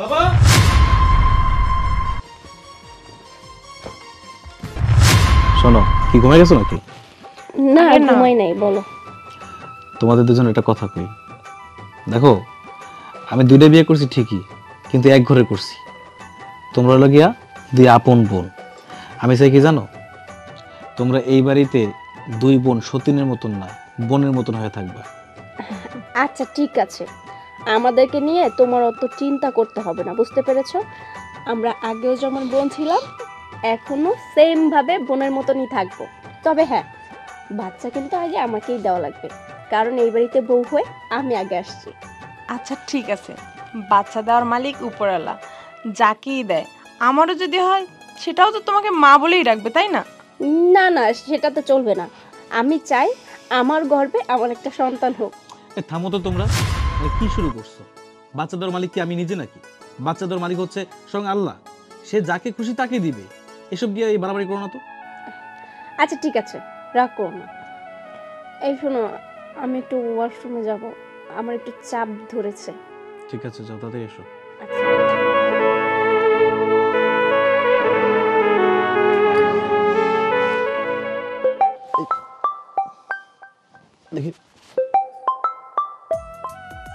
বাবা শোনো, কি ঘুমাই গেছো নাকি? না ঘুমাই নাই, বলো। তোমাদের দুজন একটা কথা কই। দেখো, আমি দুইটা বিয়ে করছি ঠিকই, কিন্তু এক ঘরে করছি। তোমরা হলো গিয়া দুই আপন বোন। আমি চাই কি জানো, তোমরা এই বাড়িতে দুই বোন সতীনের মতন না, বোনের মতন হয়ে থাকবা। আচ্ছা ঠিক আছে, আমাদেরকে নিয়ে তোমার অত চিন্তা করতে হবে না, বুঝতে পেরেছো? আমরা আগেও যেমন বোন ছিলাম, এখনো সেম ভাবে বোনের মতনই থাকবো। তবে হ্যাঁ, বাচ্চা কিন্তু আগে আমাকেই দেওয়া লাগবে, কারণ এই বাড়িতে বউ হয়ে আমি আগে আসছি। আচ্ছা ঠিক আছে, বাচ্চা দেওয়ার মালিক উপরওয়ালা, যাকেই দেয়। আমারও যদি হয় সেটাও তো তোমাকে মা বলেই রাখবে, তাই না? না না, সেটা তো চলবে না। আমি চাই আমার গর্ভে আমার একটা সন্তান হোক। থামো তো তোমরা, কি শুরু করছো? বাচ্চা দেওয়ার মালিক কি আমি নিজে নাকি? বাচ্চা দেওয়ার মালিক হচ্ছে স্বয়ং আল্লাহ। সে যাকে খুশি তাকে দিবে। এসব গিয়ে এই বাড়াবাড়ি করো না তো। আচ্ছা ঠিক আছে, রাগ করো না। এই শোনো, আমি একটু ওয়াশরুমে যাব, আমার একটু চাপ ধরেছে। ঠিক আছে, যাও, তাড়াতাড়ি এসো। আচ্ছা। দেখি।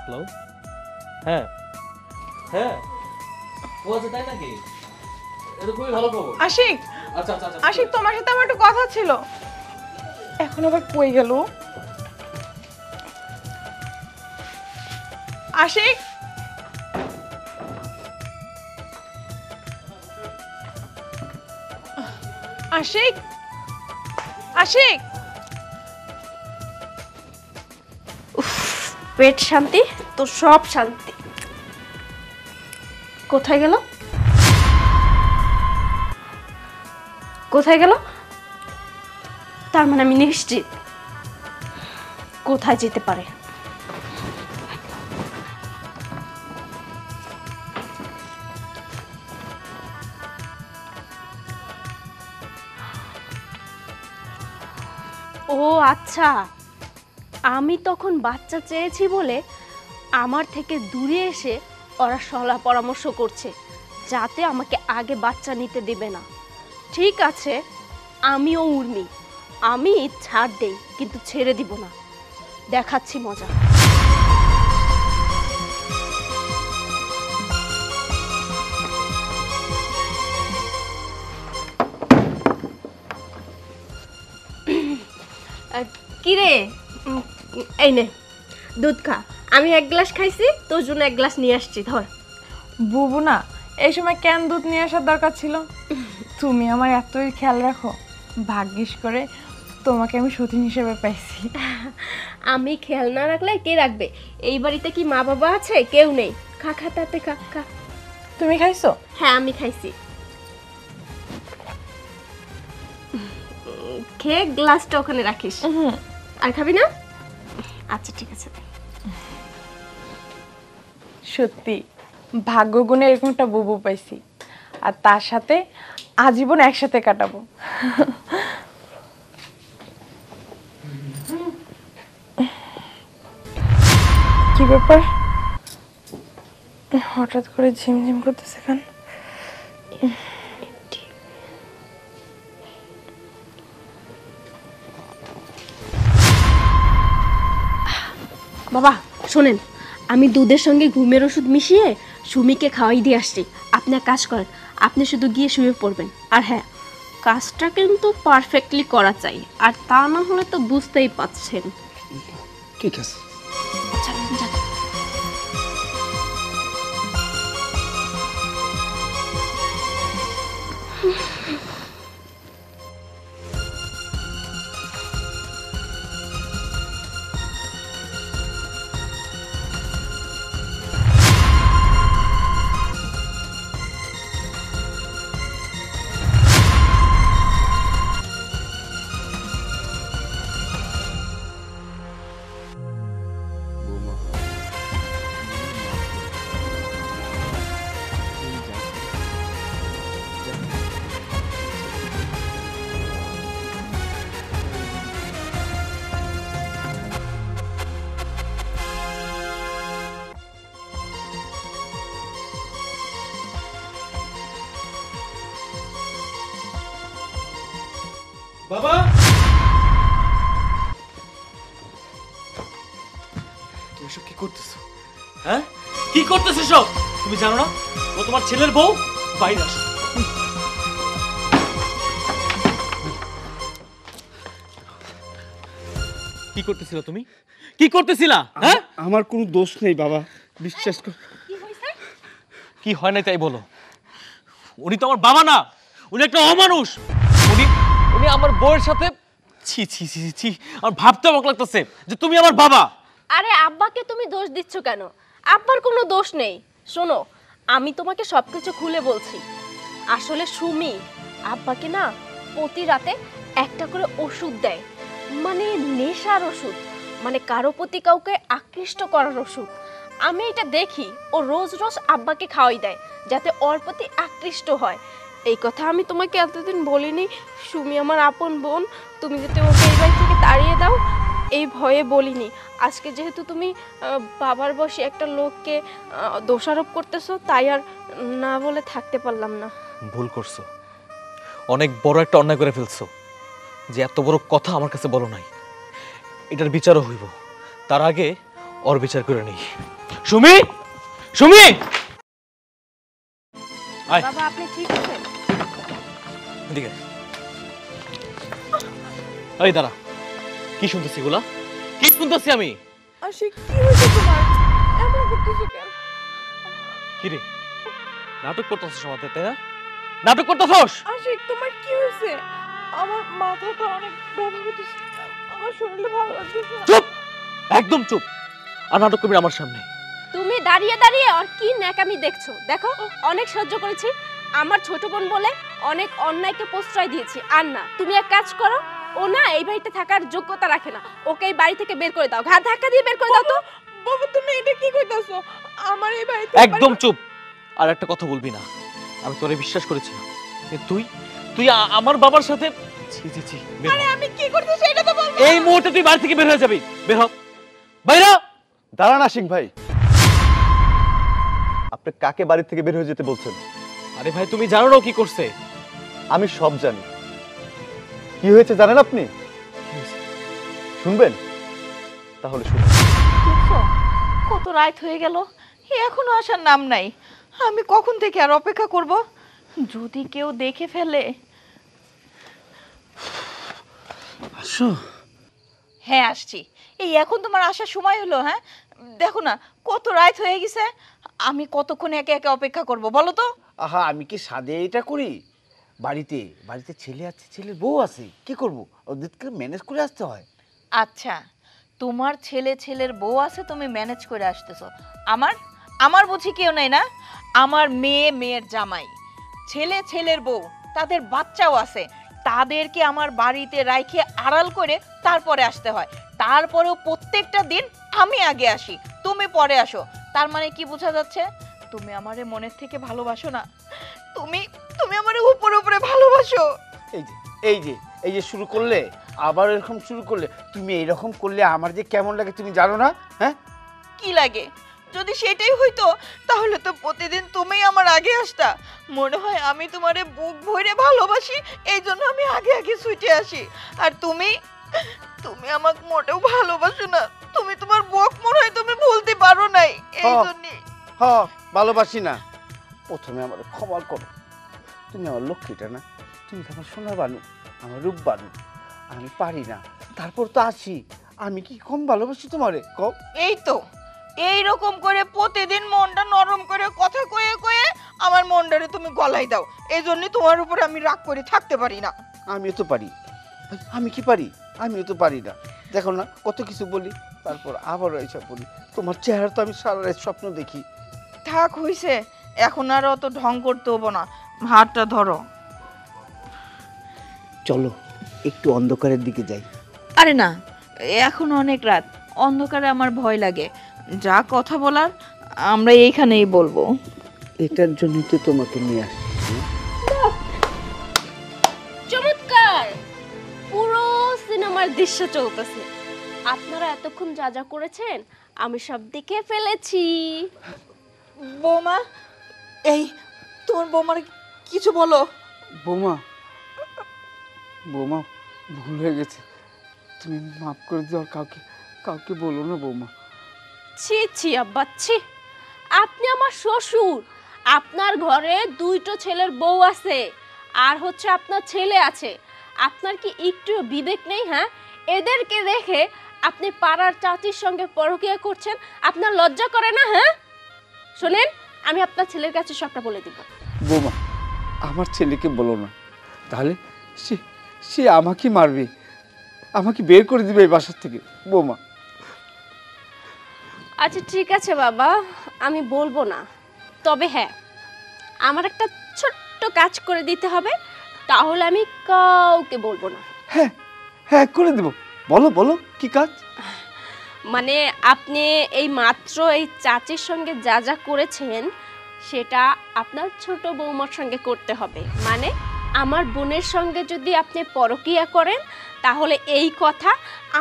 হ্যালো। হ্যাঁ হ্যাঁ, ও আচ্ছা, তাই নাকি? এটা খুবই ভালো খবর। আশিক, আচ্ছা আচ্ছা আচ্ছা, আশিক তোমার সাথে আমার একটু কথা ছিল। এখন আবার কই গেল আশিক? আশিক, আশিক, পেট শান্তি তো সব শান্তি। কোথায় গেল? কোথায় গেল? তার মানে আমি নিশ্চিত কোথায় যেতে পারে। ও আচ্ছা, আমি তখন বাচ্চা চেয়েছি বলে আমার থেকে দূরে এসে ওরা সলা পরামর্শ করছে, যাতে আমাকে আগে বাচ্চা নিতে দেবে না। ঠিক আছে, আমিও উর্মি, আমি ছাড় দেই, কিন্তু ছেড়ে দিব না। দেখাচ্ছি মজা। কিরে, এই নে দুধ খা। আমি এক গ্লাস খাইছি, তোর জন্য এক গ্লাস নিয়ে আসছি, ধর। বুবু না, এই সময় কেন দুধ নিয়ে আসার দরকার ছিল? তুমি আমার এতই খেয়াল রাখো, ভাগ্যিস করে তোমাকে আমি সতীন হিসেবে পাইছি। আমি খেয়াল না রাখলে কে রাখবে? এই বাড়িতে কি মা বাবা আছে? কেউ নেই। খা খা, তাতে খা খা। তুমি খাইছো? হ্যাঁ, আমি খাইছি। খেয়ে গ্লাসটা ওখানে রাখিস। আর খাবি না? আচ্ছা ঠিক আছে। সত্যি ভাগ্য গুণে এরকম একটা বুবু পাইছি, আর তার সাথে আজীবন একসাথে কাটাবো। কি ব্যাপার, হঠাৎ করে ঝিমঝিম করতেছে কেন? বাবা শোনেন, আমি দুধের সঙ্গে ঘুমের ওষুধ মিশিয়ে সুমিকে খাওয়াই দিয়ে আসছি। আপনি এক কাজ করেন, আপনি শুধু গিয়ে শুয়ে পড়বেন। আর হ্যাঁ, কাজটা কিন্তু পারফেক্টলি করা চাই, আর তা না হলে তো বুঝতেই পাচ্ছেন। ঠিক আছে। আচ্ছা যান। এসব কি করতেছো? হ্যাঁ, কি করতেছো সব? তুমি জানো না ও তোমার ছেলের বউ? বাইরে আসো। কি করতেছিলা তুমি? কি করতেছিলা? হ্যাঁ, আমার কোনো দোষ নেই বাবা, বিশ্বাস কর। কি হয় না তাই বলো। উনি তো আমার বাবা না, উনি একটা অমানুষ। উনি উনি আমার বউয়ের সাথে ছি ছি ছি ছি ছি, আমার ভাবতে অবাক লাগতেছে যে তুমি আমার বাবা। আরে আব্বাকে তুমি দোষ দিচ্ছ কেন? আব্বার কোনো দোষ নেই। শোনো, আমি তোমাকে সবকিছু খুলে বলছি। আসলে সুমি আব্বাকে না প্রতি রাতে একটা করে ওষুধ দেয়, মানে নেশার ওষুধ, মানে কারো প্রতি কাউকে আকৃষ্ট করার ওষুধ। আমি এটা দেখি, ও রোজ রোজ আব্বাকে খাওয়াই দেয় যাতে ওর প্রতি আকৃষ্ট হয়। এই কথা আমি তোমাকে এতদিন বলিনি। সুমি আমার আপন বোন, তুমি যাতে ওকে এই বাড়ি থেকে তাড়িয়ে দাও এই ভয়ে বলিনি। আজকে যেহেতু তুমি বাবার বসে একটা লোককে দোষারোপ করতেছো, তাই আর না বলে থাকতে পারলাম না। ভুল করছো, অনেক বড় একটা অন্যায় করে ফেলছো। যে এত বড় কথা আমার কাছে বলো নাই, এটার বিচারও হইব। তার আগে ওর বিচার করে নেই। সুমি, সুমি, আয় বাবা আপনি ঠিক আছেন? এদিকে। এই দাঁড়া, কি শুনতেছি এগুলা? কি শুনতেছি আমি? আশিক, কি হয়েছে তোমার? এমন করতেছো কেন? কি রে, নাটক করতেছস আমাদের, তাই না? নাটক করতেছস? আশিক, তোমার কি হয়েছে? আমার মাথাটা অনেক ব্যথা করতেছে, আমার শরীরে ভালো লাগতেছে না। চুপ, একদম চুপ। আর নাটক করবি না আমার সামনে। তুমি দাঁড়িয়ে দাঁড়িয়ে আর কি ন্যাকামি দেখছো? দেখো, অনেক সহ্য করেছি, আমার ছোট বোন বলে অনেক অন্যায়কে প্রশ্রয় দিয়েছি। আর না, তুমি এক কাজ করো, ও না এই বাড়িতে থাকার যোগ্যতা রাখে না, ওকে এই বাড়ি থেকে বের করে দাও, ঘাট ধাক্কা দিয়ে বের করে দাও তো। বাবা, তুমি এটা কি কইতাছো? আমার এই বাড়িতে একদম চুপ। আর একটা কথা বলবি না, আমি তোরে বিশ্বাস করেছিলাম। তুই তুই আমার বাবার সাথে ছি ছি ছি। বের হ। আরে আমি কি করতেছি এটা তো বলবো। এই মুহূর্তে তুই বাড়ি থেকে বের হয়ে যাবি। বের হ, বাইরে হ। দাঁড়ান আশিক ভাই, আপনি কাকে বাড়ি থেকে বের হয়ে যেতে বলছেন? আরে ভাই, তুমি জানো না ও কি করছে? আমি সব জানি। কি হয়েছে জানেন আপনি? শুনবেন? তাহলে শুনুন। দেখছো কত রাত হয়ে গেল, এখনো আসার নাম নাই। আমি কখন থেকে আর অপেক্ষা করব? যদি কেউ দেখে ফেলে। আসো। হ্যাঁ আসছি, এই এখন তোমার আসার সময় হলো? হ্যাঁ দেখো না কত রাত হয়ে গেছে, আমি কতক্ষণ একে একে অপেক্ষা করব বলো তো? আহা, আমি কি সাদে এটা করি? বাড়িতে বাড়িতে ছেলে আছে, ছেলের বউ আছে, কি করব? ওদেরকে ম্যানেজ করে আসতে হয়। আচ্ছা, তোমার ছেলের বউ আছে, তুমি ম্যানেজ করে আসতেছো। আমার আমার বুঝি কেউ নাই না? আমার মেয়ের জামাই, ছেলের বউ, তাদের বাচ্চাও আছে। তাদেরকে আমার বাড়িতে রাইখে আড়াল করে তারপরে আসতে হয়। তারপরেও প্রত্যেকটা দিন আমি আগে আসি, তুমি পরে আসো। তার মানে কি বোঝা যাচ্ছে? তুমি আমারে মনের থেকে ভালোবাসো না, তুমি তুমি আমারে উপরে উপরে ভালোবাসো। এই যে এই যে এই যে শুরু করলে, আবার এরকম শুরু করলে। তুমি এইরকম করলে আমার যে কেমন লাগে তুমি জানো না? হ্যাঁ, কি লাগে? যদি সেটাই হইতো তাহলে তো প্রতিদিন তুমিই আমার আগে আসতা। মনে হয় আমি তোমারে বুক ভরে ভালোবাসি, এই জন্য আমি আগে আগে ছুটে আসি। আর তুমি তুমি আমাকে মোটেও ভালোবাসো না। তুমি তোমার বুক মনে হয় তুমি ভুলতে পারো নাই, এই জন্য। হ, ভালোবাসি না। প্রথমে আমার ক্ষমা করো। তুমি আমার লক্ষ্মীটা না, তুমি তো আমার সোনা বানু, আমার রূপ বানু। আমি পারি না, তারপর তো আসি। আমি কি কম ভালোবাসি তোমারে? কম? এই তো এই রকম করে প্রতিদিন মনটা নরম করে কথা কয়ে কয়ে আমার মনটারে তুমি গলাই দাও। এই জন্য তোমার উপর আমি রাগ করে থাকতে পারি না। আমিও তো পারি। আমি কি পারি? আমিও তো পারি না। দেখো না কত কিছু বলি, তারপর আবারও এইসব বলি। তোমার চেহারা তো আমি সারা রাত স্বপ্ন দেখি। থাক হইছে, এখন আর অত ঢং করতে হবো না। হাতটা ধরো। চলো একটু অন্ধকারের দিকে যাই। আরে না, এখন অনেক রাত, অন্ধকারে আমার ভয় লাগে। যা কথা বলার আমরা এইখানেই বলবো। এটার জন্যই তো তোমাকে নিয়ে আসছি। চমৎকার, পুরো সিনেমার দৃশ্য চলতেছে। আপনারা এতক্ষণ যা যা করেছেন আমি সব দেখে ফেলেছি। বৌমা, এই তোমার বৌমার কিছু বলো। বৌমা, বৌমা, ভুল হয়ে গেছে। তুমি মাফ করে দিও, আর কাউকে কাউকে বলো না বৌমা। ছি ছি আব্বা ছি, আপনি আমার শ্বশুর, আপনার ঘরে দুইটো ছেলের বউ আছে, আর হচ্ছে আপনার ছেলে আছে, আপনার কি একটু বিবেক নেই? হ্যাঁ, এদেরকে রেখে আপনি পাড়ার চাচির সঙ্গে পরকীয়া করছেন, আপনার লজ্জা করে না? হ্যাঁ শোনেন, আমি আপনার ছেলের কাছে সবটা বলে দিব। বৌমা, আমার ছেলেকে বলো না, তাহলে সে সে আমাকে মারবে, আমাকে বের করে দিবে এই বাসার থেকে। বৌমা, আচ্ছা ঠিক আছে বাবা, আমি বলবো না, তবে হ্যাঁ আমার একটা ছোট্ট কাজ করে দিতে হবে, তাহলে আমি কাউকে বলবো না। হ্যাঁ হ্যাঁ করে দেবো, বলো বলো কি কাজ? মানে আপনি এই মাত্র এই চাচির সঙ্গে যা যা করেছেন সেটা আপনার ছোট বৌমার সঙ্গে করতে হবে। মানে আমার বোনের সঙ্গে যদি আপনি পরকীয়া করেন তাহলে এই কথা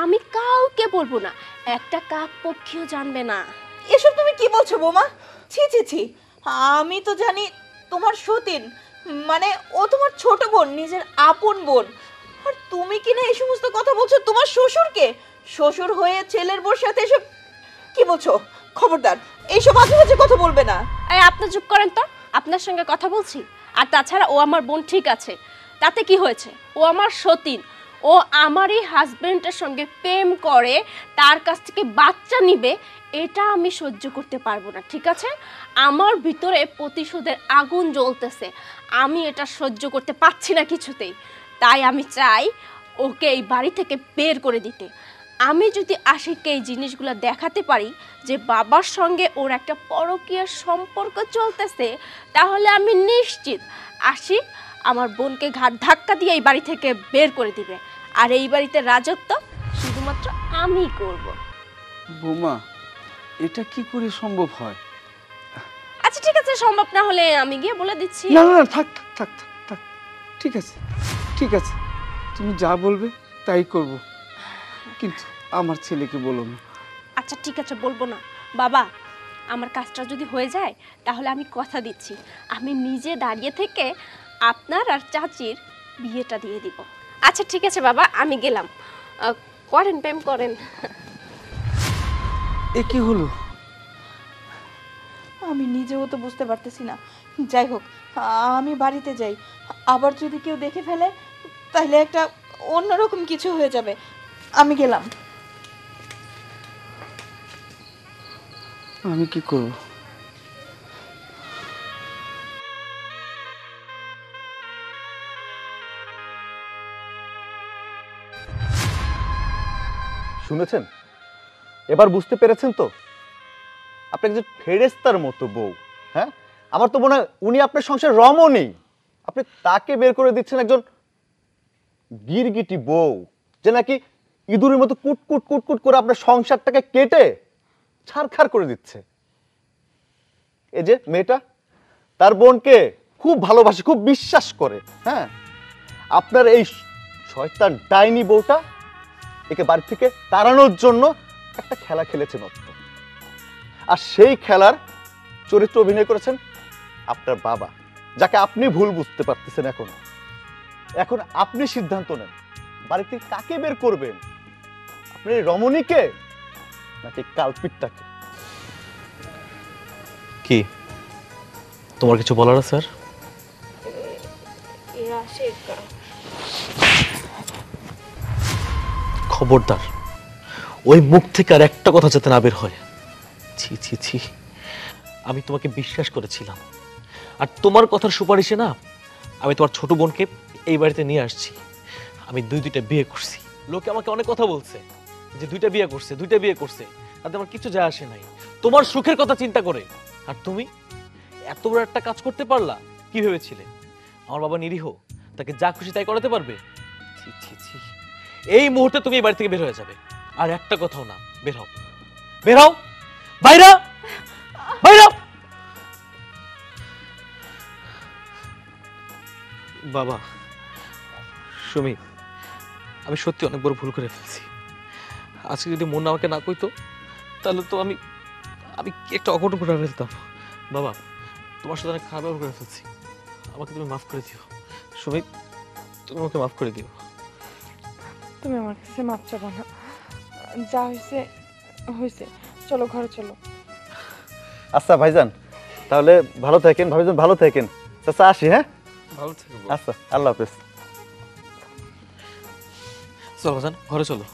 আমি কাউকে বলবো না, একটা কাক পক্ষীও জানবে না। এসব তুমি কি বলছো বৌমা? ছি ছি ছি, আমি তো জানি তোমার সতীন, মানে ও তোমার ছোট বোন, নিজের আপন বোন, আর তুমি কি না এই সমস্ত কথা বলছো তোমার শ্বশুরকে? শ্বশুর হয়ে ছেলের বোর সাথে এসব কি বলছো? খবরদার, এইসব আজে বাজে কথা বলবে না। এই আপনি চুপ করেন তো, আপনার সঙ্গে কথা বলছি। আর তাছাড়া ও আমার বোন ঠিক আছে, তাতে কি হয়েছে? ও আমার সতীন, ও আমারই হাজবেন্ডের সঙ্গে প্রেম করে তার কাছ থেকে বাচ্চা নিবে, এটা আমি সহ্য করতে পারবো না, ঠিক আছে? আমার ভিতরে প্রতিশোধের আগুন জ্বলতেছে, আমি এটা সহ্য করতে পারছি না কিছুতেই। তাই আমি চাই ওকে এই বাড়ি থেকে বের করে দিতে। আমি যদি আশিককে এই জিনিসগুলো দেখাতে পারি যে বাবার সঙ্গে ওর একটা পরকীয়ার সম্পর্ক চলতেছে, তাহলে আমি নিশ্চিত আশিক আমার বোনকে ঘাট ধাক্কা দিয়ে এই বাড়ি থেকে বের করে দিবে, আর এই বাড়িতে রাজত্ব শুধুমাত্র আমিই করব। বৌমা, এটা কি করে সম্ভব হয়? আচ্ছা ঠিক আছে, সম্ভব না হলে আমি গিয়ে বলে দিচ্ছি। না না না, থাক থাক থাক থাক থাক, ঠিক আছে ঠিক আছে, তুমি যা বলবে তাই করব, কিন্তু আমার ছেলেকে বলো না। আচ্ছা ঠিক আছে, বলবো না। বাবা, আমার কাজটা যদি হয়ে যায় তাহলে আমি কথা দিচ্ছি আমি নিজে দাঁড়িয়ে থেকে আপনার আর চাচির বিয়েটা দিয়ে দিব। আচ্ছা ঠিক আছে বাবা, আমি গেলাম। করেন, প্রেম করেন। এ কি হলো? আমি নিজেও তো বুঝতে পারতেছি না। যাই হোক, আমি বাড়িতে যাই, আবার যদি কেউ দেখে ফেলে তাহলে একটা অন্যরকম কিছু হয়ে যাবে। আমি গেলাম। আমি কি করব? শুনেছেন? এবার বুঝতে পেরেছেন তো? আপনি একজন ফেরেস্তার মতো বউ। হ্যাঁ, আমার তো মনে হয় উনি আপনার সংসার রমণী, আপনি তাকে বের করে দিচ্ছেন একজন গিরগিটি বউ, যে নাকি ইঁদুরের মতো কুটকুট কুটকুট করে আপনার সংসারটাকে কেটে ছারখার করে দিচ্ছে। এই যে মেয়েটা তার বোনকে খুব ভালোবাসে, খুব বিশ্বাস করে। হ্যাঁ, আপনার এই শয়তান ডাইনি বউটা একে বাড়ি থেকে তাড়ানোর জন্য একটা খেলা খেলেছে নষ্ট, আর সেই খেলার চরিত্র অভিনয় করেছেন আপনার বাবা, যাকে আপনি ভুল বুঝতে পারতেছেন। এখন আপনি সিদ্ধান্ত নেন, বাড়ি থেকে কাকে বের করবেন, আপনি রমণীকে নাকি কালপিটটাকে? কি তোমার কিছু বলার আছে? স্যার, খবরদার ওই মুখ থেকে আর একটা কথা যাতে না বের হয়। ছি ছি ছি, আমি তোমাকে বিশ্বাস করেছিলাম, আর তোমার কথার সুপারিশে না আমি তোমার ছোট বোনকে এই বাড়িতে নিয়ে আসছি। আমি দুইটা বিয়ে করছি, লোকে আমাকে অনেক কথা বলছে যে দুইটা বিয়ে করছে, তাতে আমার কিছু যায় আসে নাই, তোমার সুখের কথা চিন্তা করে। আর তুমি এত বড় একটা কাজ করতে পারলা? কি ভেবেছিলে আমার বাবা নিরীহ, তাকে যা খুশি তাই করাতে পারবে? ছি ছি ছি, এই মুহূর্তে তুমি এই বাড়ি থেকে বের হয়ে যাবে, আর একটা কথাও না। বের হও, বের হও, বাইরা বাইরা। বাবা, সুমি, আমি সত্যি অনেক বড় ভুল করে ফেলছি। আজকে যদি মন আমাকে না কইতো তাহলে তো আমি একটা অঘটন করে ফেলতাম। বাবা, তোমার সাথে অনেক খারাপ ব্যবহার করে ফেলছি, আমাকে তুমি মাফ করে দিও। সুমি, তুমি আমাকে মাফ করে দিও। তুমি আমার কাছে মাপ চাবো না, যা হয়েছে হয়েছে, চলো ঘরে চলো। আচ্ছা ভাইজান, তাহলে ভালো থাকেন, ভাবিজান ভালো থাকেন। চাচা আসি, হ্যাঁ? ভালো থেকো। আচ্ছা, আল্লাহ হাফেজ। চলো ভাইজান, ঘরে চলো।